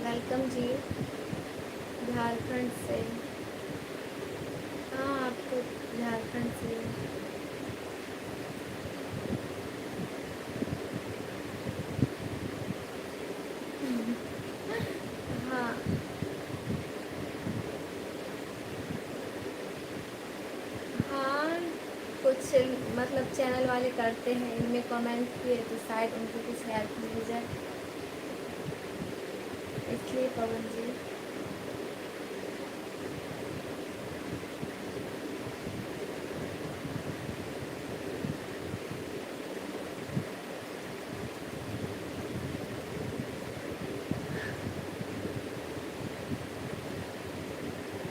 Welcome जी, झारखंड से। हाँ, आप तो झारखंड से। हाँ हाँ, कुछ मतलब चैनल वाले करते हैं, इनमें कमेंट किए तो शायद उनको कुछ हेल्प मिल जाए, इसलिए पवन जी।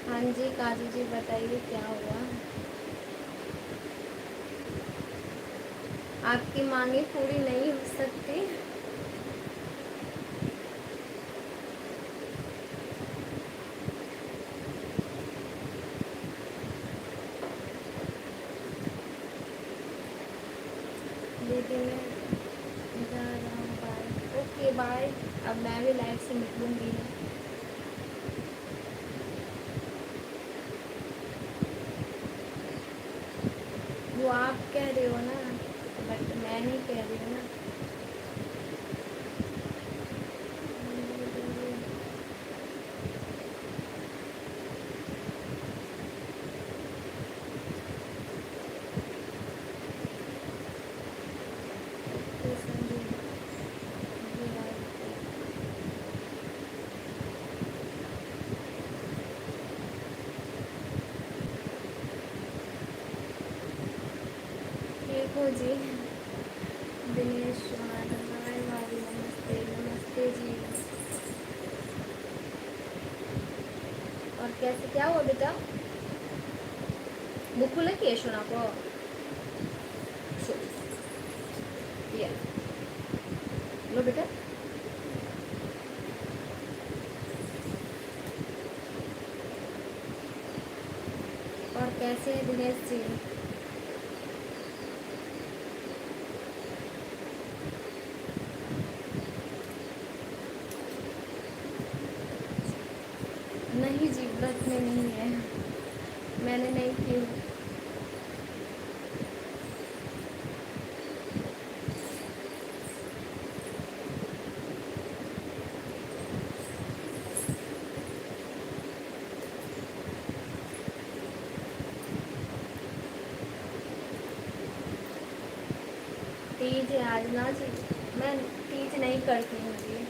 हाँ जी काजू जी, बताइए क्या हुआ। आपकी मांगे पूरी नहीं हो सकती। दीदी मैं जा रहा हूँ, बाय। Okay bye. अब मैं भी लाइफ से निकलूँगी। वो आप कह रहे हो ना, बट मैं नहीं कह रही हूँ ना। ओके संजीव जी, ठीक हो जी। दिनेश चौहान, हाय भाभी, नमस्ते नमस्ते जी। और कैसे, क्या हुआ बेटा? बुक लगी है शोना को? ये लो बेटा। और कैसे हैं दिनेश जी? नहीं जी, व्रत में नहीं है, मैंने नहीं की हूँ। तीज है आज ना जी, मैं तीज नहीं करती हूँ जी।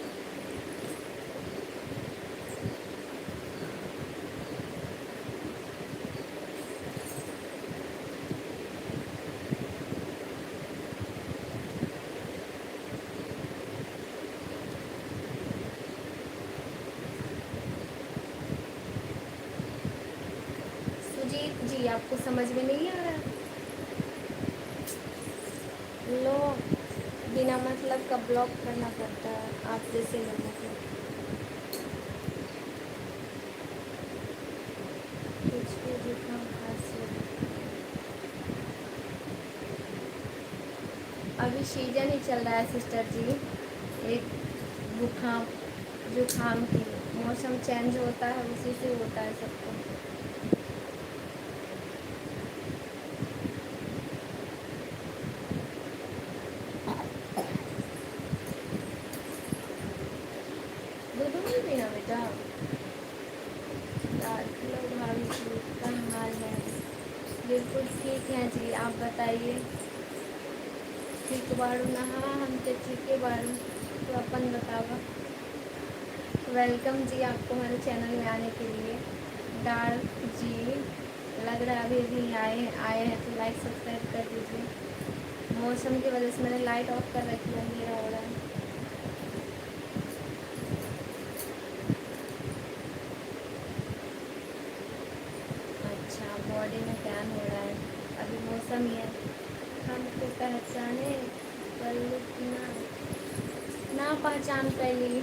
सुजीत जी, आपको समझ में नहीं आ रहा? लो, बिना मतलब का ब्लॉक करना पड़ता है आप जैसे लोगों को। कुछ भी जुकाम खांसी, अभी सीजन ही चल रहा है सिस्टर जी, एक जुकाम जुकाम की। मौसम चेंज होता है, उसी से होता है सबको। दूध नहीं पीना बेटा? लोग भाभी जी का हाल है? बिल्कुल ठीक है जी, आप बताइए। ठीक बारू ना? हाँ, हम तो ठीक है बारू। तो अपन बतावा। वेलकम जी आपको हमारे चैनल में आने के लिए। डार्क जी, लग रहा है अभी अभी आए हैं, तो लाइक सब्सक्राइब कर दीजिए। मौसम की वजह से मैंने लाइट ऑफ कर रखी है, अंधेरा हो रहा है। अच्छा, बॉडी में टैन हो रहा है, अभी मौसम ही है। हमको पहचाने, पर ना ना पहचान पहली।